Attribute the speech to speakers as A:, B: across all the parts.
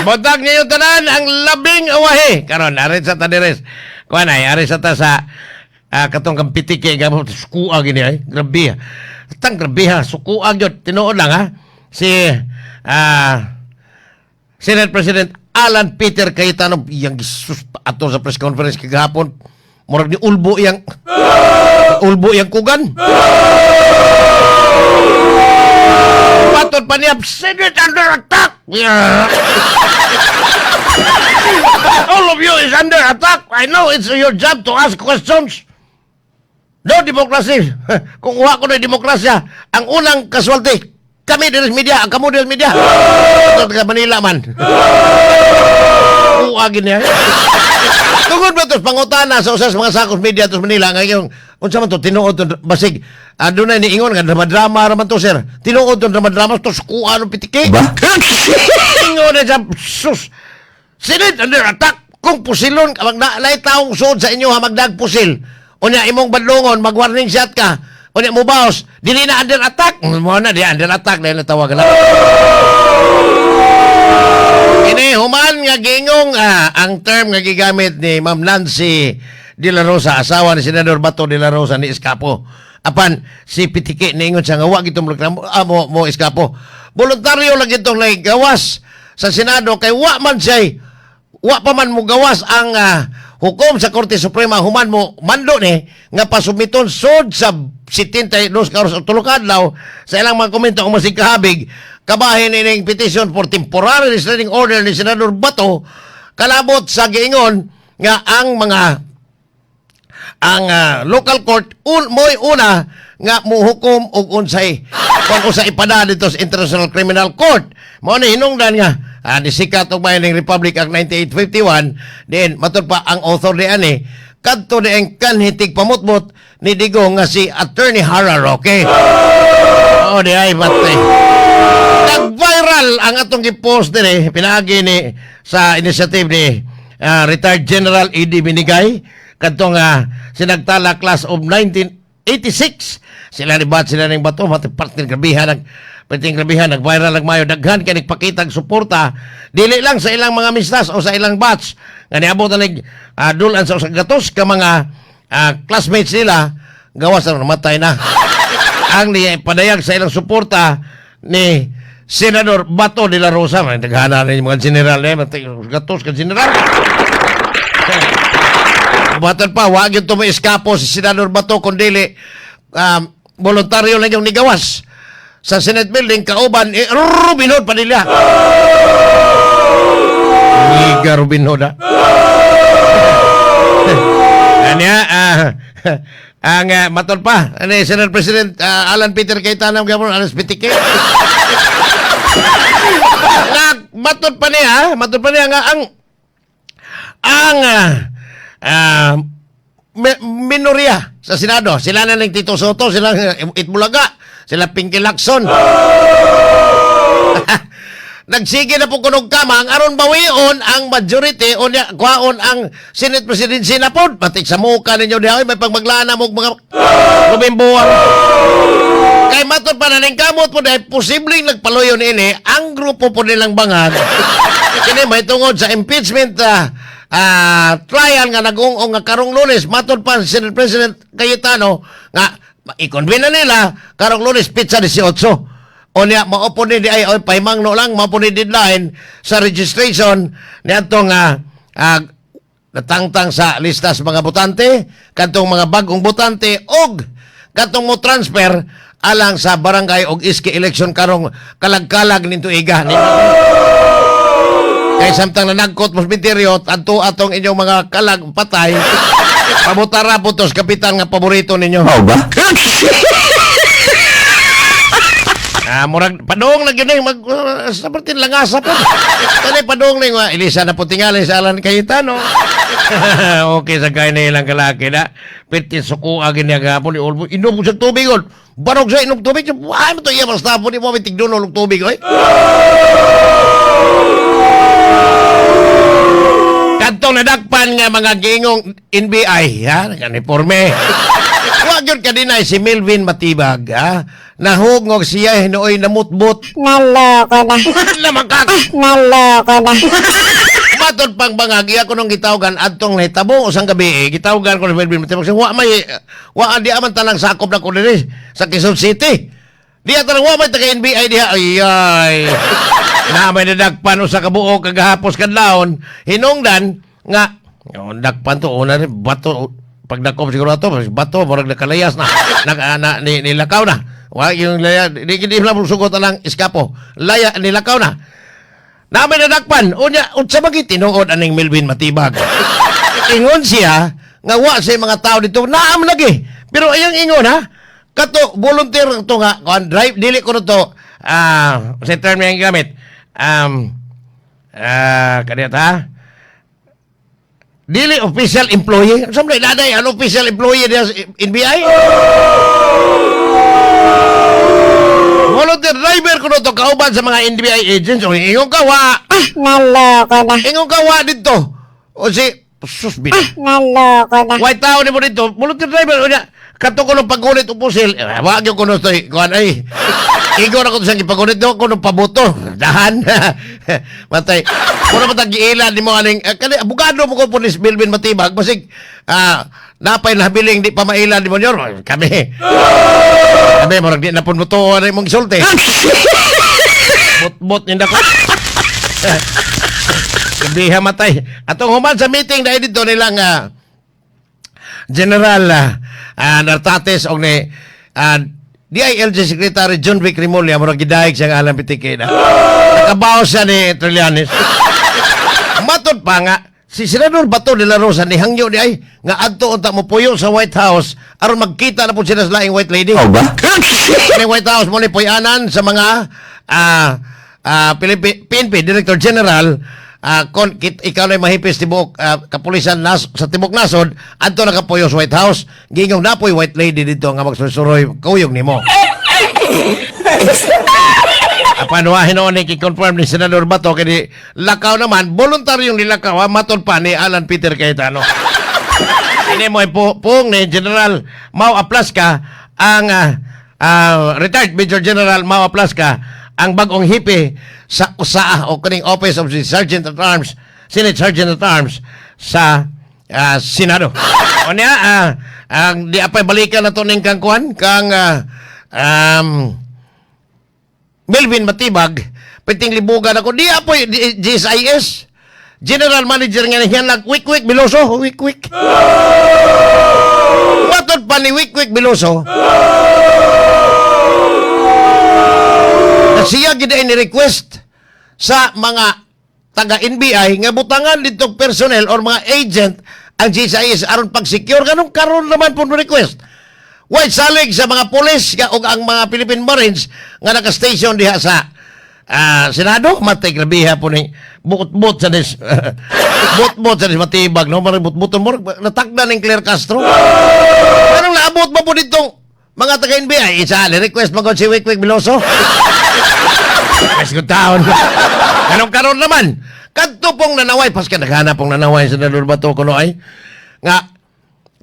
A: Botag niyo tanan ang labing awahi. Karon ari sa tadires. Kuan ay ari sa ta sa katong kampitike gamot sukua gini ay. Grabe. Tang grabe ha, sukua gyud tinuod lang ha. Si Senate President Alan Peter Cayetano yang gisus ato sa press conference kagahapon. Murag ni ulbo yang kugan. Patod pa niya, Senate under attack! Yeah. All of you is under attack. I know it's your job to ask questions. No democracy. Kung uha ko na demokrasya, ang unang kaswalti, kami din media, kamu din media. Taga Manila man. Uagin niya. Tungod ba ito, pangutana sa usas mga sakos media ito sa Manila, ngayon, unsa man to tinuod to basig adunay ni ingon nga drama raman to sir. Tinuod to drama to sukuan ng pitiki. Ba? Ingon na sa sus. Senate under attack kung pusilon ka magnalay taong sud sa inyo ha magdag pusil. Unya imong badlongon mag-warning shot ka. Unya mo baos, dili na under attack. Mo na di under attack na tawag na. Ini human nga gingong ang term nga gigamit ni Ma'am Nancy De La Rosa, asawa ni Senador Bato De La Rosa ni Escapo. Apan si Pitiki niingon siya nga wa gitong mo Escapo. Voluntaryo lang itong gawas sa Senado kay wa pa man mo gawas ang hukom sa Korte Suprema human mo mando ni nga pasumiton sud sa 72 karos o tulokadlaw sa ilang mga komento kung masikahabig kabahin ining petition for temporary restraining order ni Senador Bato kalabot sa giingon nga ang local court mo'y una nga muhukom og unsay kung usa ipada dito sa International Criminal Court mao ni hinungdan nga nisikat og Bayaning Republic Act 9851 din matud pa ang author ni ani kadto ni ang kanhitig pamutmot ni Digo nga si Attorney Hara Roque. Di ay batay. Nag-viral ang atong gipost dire pinaagi ni sa initiative ni retired General E.D. Binigay kadtong sinagtala class of 1986 sila ni Bat sila ning Bato mati partner grabihan nag-viral nagmayo daghan kay nagpakita og suporta dili lang sa ilang mga mistas o sa ilang batch nga niabot na dulan sa gatos ka mga classmates nila gawas na namatay na ang padayag sa ilang suporta ni Senador Bato de la Rosa naghana na yung mga general gatos ka general batan pa wag yung Escapo si Senador Bato kundili voluntaryo lang yung nigawas sa Senate building kauban Robin Hood pa nila Niga Robin Hood ang matol pa Senate President Alan Peter Cayetano gabon alas pitike matol pa niya nga ang minorya sa Senado sila na ng Tito Soto sila Itbulaga sila Pinky Lacson nagsige na po kunog kamang aron bawion ang majority o kuhaon ang Senate Presidency na po pati sa muka ninyo diha may pagmaglana mo mga lumimbuang kay matod pa na ning kamot po dahil posibleng nagpaluyon ini ang grupo po nilang bangag kini may tungod sa impeachment trial nga nag-ungong nga karong Lunes matod pa si Senate President Cayetano nga i-convene na nila karong Lunes pizza 18 o niya maupo ni di ay paimangno lang maupo ni deadline sa registration niadtong natangtang sa lista sa mga botante kadtong mga bagong botante og kadtong mo transfer alang sa barangay og iski election karong kalag-kalag ninto iga kay samtang na nagkot mos binteryo adto atong inyong mga kalag patay pamutara po tos kapitan nga paborito ninyo ba? Murag padong na gyud mag sapertin langasa po. Kani padong ning Elisa na po tingali sa Alan Cayetano. Okay sa kay na ilang kalaki na. Pitin suko agin niya gapon ni Olmo. Inom sa tubig on. Barog sa inom tubig. Ay mo to iya basta po ni mo tigduno og tubig oy. Kadtong nadakpan nga mga gingong NBI, ha, uniforme. Wa gyud kadinay si Melvin Matibag, ha? Nahugngog siya hinooy namutbot.
B: Naloko na.
A: Lamang ka.
B: Naloko na.
A: Matod pang bangag iya ko nung gitawgan adtong nahitabo usang gabi gitawgan ko ni Melvin Matibag. Wa di aman tanang sakop na ko diri sa Quezon City. Diya tanang wa may taga NBI diha. Ay. Na may nadagpan usa ka buok kagahapos kadlawon hinungdan nga dagpan to una rin bato pagdakop siguro ato bato murag nakalayas na nilakaw na wa yung laya di na sugot lang iskapo laya nilakaw na may nadagpan unya unsa bagay tinuod aning Melvin Matibag ingon siya nga wa sa mga tao dito naam lagi pero ayang ingon ha kato volunteer to nga drive dili ko to sa term yang gamit kaniyat ha dili official employee samlay naday ano official employee dia NBI volunteer driver ko to kauban sa mga NBI agents o ingon ka wa
B: Naloko na.
A: ingon ka wa dito o si sus bina
B: Naloko na.
A: white tao ni mo dito volunteer driver o niya kato ko nung pagunit upusil wag yung kuno to kuan ay ikaw na ko sa gipagunit do ko nung pabuto dahan matay kuno matag giilan nimo aning kani abogado mo ko pulis Melvin Matibag basig napay nabiling di pa mailan ni mo nyor kami murag di na pun mo to ano mong isulti bot ninda ko kabiha matay atong human sa meeting dahil dito nilang General Nartates og ni DILG Secretary John Vic Rimulya murag gidayeg siya nga alam pitike na nakabaw siya ni Trillanes matod pa nga si Senador Bato de la Rosa ni hangyo di ay nga adto unta mo puyo sa White House aron magkita na po sila sa laing white lady
C: ba?
A: ni White House mo ni puyanan sa mga PNP Director General kon ikaw na mahipis tibok kapulisan sa tibok nasod adto nakapuyo sa White House gingong napoy white lady dito nga magsusuroy kuyog nimo panuwahin o ni confirm ni Senador Bato kaya lakaw naman voluntaryong nilakaw matod pa ni Alan Peter Cayetano ini mo pong ni General Mau Aplaska ang retired Major General Mau Aplaska ang bagong hipe sa usaa o kaning Office of the Sergeant at Arms, Senate Sergeant at Arms sa Senado. O niya, ang di apay balikan na to ning kang kuan, kang Melvin Matibag, piting libugan ako, di apoy GSIS, General Manager nga niyan lang, Wik Biloso, Wik. Matod pa ni Wik Biloso, siya gid ni request sa mga taga NBI nga butangan dito personnel or mga agent ang GSIS aron pag-secure kanong karon naman po request. White salig sa mga pulis ug ang mga Philippine Marines nga naka-station diha sa Senado matay grabiha po ni bukot-bot sa dis bot sa dis Matibag no maribot-buton mo natagda ning Claire Castro. Anong naabot ba po dito mga taga NBI isa request magod si Wik Biloso. Mas good taon. Anong karon naman? Kadto pong nanaway paska naghanap pong nanaway sa Senador Bato kuno ay nga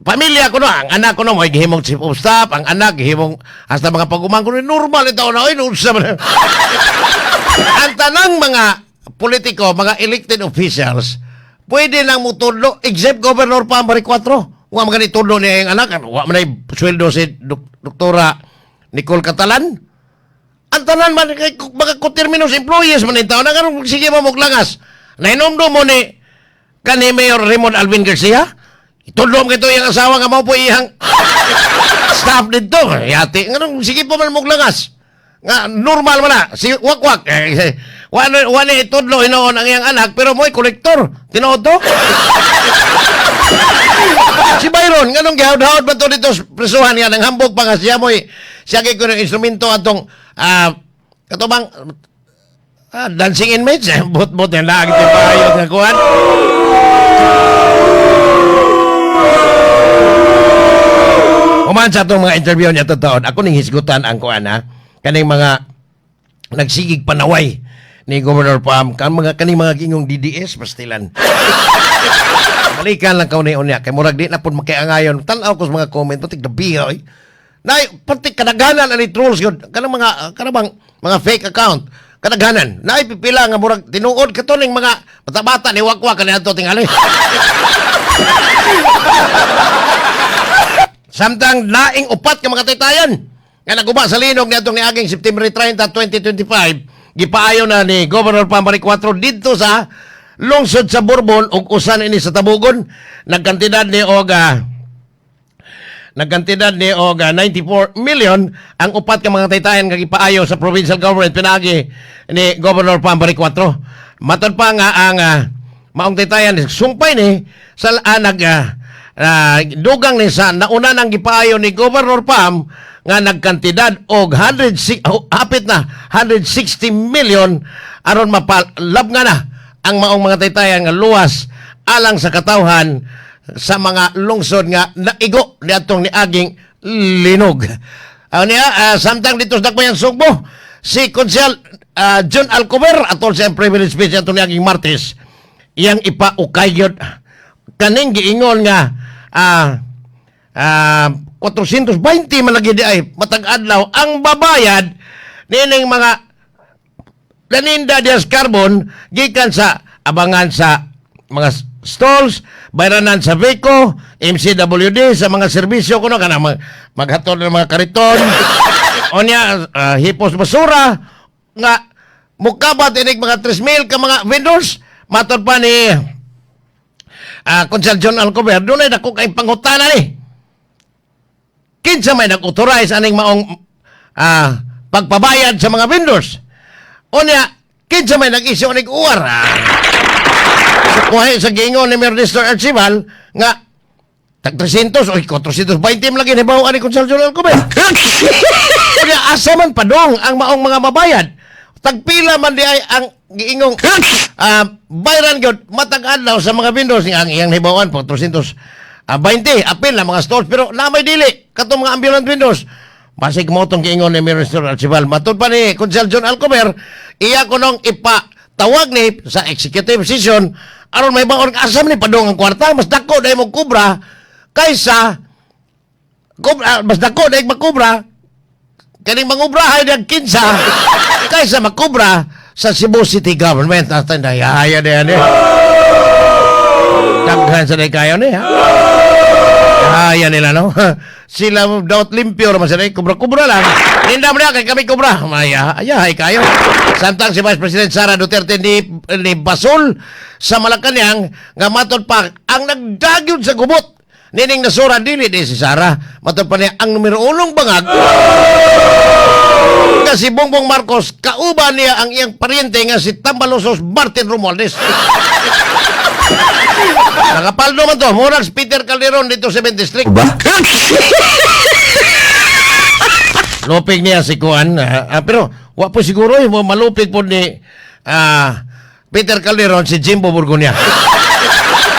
A: pamilya ko no, ang anak ko no may gihimong chief of staff, ang anak gihimong hasta mga pagumang ko normal ito na ay unsa man. Ang tanang mga politiko, mga elected officials, pwede lang mo tudlo except Governor Pambari 4. Wa man tudlo niya ang anak, wa man ay sweldo si Doktora Nicole Catalan. Ang tanan man mga coterminous employees man ito na ganun sige mo muglangas. Nainomdo mo ni kani Mayor Raymond Alvin Garcia. Itulom kito yung asawa nga mo po iyang staff dito. Yati ganun sige po man muglangas. Nga normal man na si wakwak. Wala itudlo inoon ang iyang anak pero mo'y kolektor. Tinood to? Si Byron ganun gihawd-hawd ba to dito presuhan nga ng hambog pa nga siya mo'y siya ko ng instrumento atong katubang dancing inmates bot yung lagi ito payo nga kuhan uman sa itong mga interview niya taon ako ning hisgutan ang kuhan kaning mga nagsigig panaway ni Governor Pam kan mga kaning mga gingong DDS pastilan. Balikan lang kaw ni unya kay murag di na pud makiangayon. Tan-aw ko sa mga comment patik dabi oy. Nay patik kadaghanan ani trolls gyud kanang mga mga fake account. Kadaghanan nay pipila nga murag tinuod kato ning mga bata-bata ni wakwak kaniadto tingali. Samtang naing upat ka mga taytayan nga naguba sa linog niadtong niaging September 30, 2025 gipaayo na ni Governor Pambari 4 dito sa lungsod sa Bourbon ug usan ini sa Tabugon nagkantidad ni og 94 million ang upat ka mga taytayan nga gipaayo sa provincial government pinagi ni Governor Pambari 4. Matod pa nga ang maong taytayan sumpay ni sa dugang ni sa nauna nang gipaayo ni Governor Pam nga nagkantidad og hapit na 160 million aron mapalab nga na ang maong mga taytayan nga luwas alang sa katawhan sa mga lungsod nga naigo niadtong niaging linog. Samtang dito sa Dakbayang Sugbo si Konsehal John Alcover atol sa privilege speech atong niaging Martes iyang ipaukayod kaning giingon nga 420 man lagi di ay matag adlaw ang babayad nining mga laninda dias carbon gikan sa abangan sa mga stalls, bayranan sa Vico, MCWD sa mga serbisyo kuno kana maghatod ng mga kariton. Onya hipos basura nga mukabat inig mga 3,000 ka mga vendors matod pa ni Konsehal John Alcover dunay dako kay pangutana ni. Kinsa may nag-authorize aning maong pagpabayad sa mga vendors. Onya kinsa may nag-issue ning uwar. Kuhay sa gingon ni Minister Archival nga tag 300 o 420 lagi ni bawo ani Konsehal John Alcover. Kaya asa man padong ang maong mga mabayad. Tagpila man di ay ang giingong bayran gyud matag adlaw sa mga vendors ang iyang hibawan 420 apil na mga stores pero na may dili katong mga ambulant vendors. Basig mo itong giingon ni Minister Archival. Matod pa ni Konsehal John Alcover, iya ko nung ipatawag ni sa executive session aron may baon asam ni padong ang kwarta mas dako dahil mo kubra kaysa mas dako dahil makubra kaning mangubrahay ng kinsa kaysa makubra sa Cebu City Government. Hasta nahihaya na yan daghan sa kayo ni ha. Haya nila no. Sila daot limpyo naman sila kubra-kubra lang. Linda mo na kay kami kubra. Ayahay kayo. Samtang si Vice President Sara Duterte ni Basol sa Malacanang nga matod pa ang nagdagyod sa gubot nining nasura dili di si Sara. Matod pa niya ang numero 1 bangag nga si Bongbong Marcos kauban niya ang iyang pariente nga si Tambalosos Martin Romualdez. Nakapaldo man to, murag Peter Calderon dito sa 7 District.
C: Ba?
A: Lupig niya si Kuan, pero wa po siguro malupig po ni Peter Calderon si Jimbo Burgonia.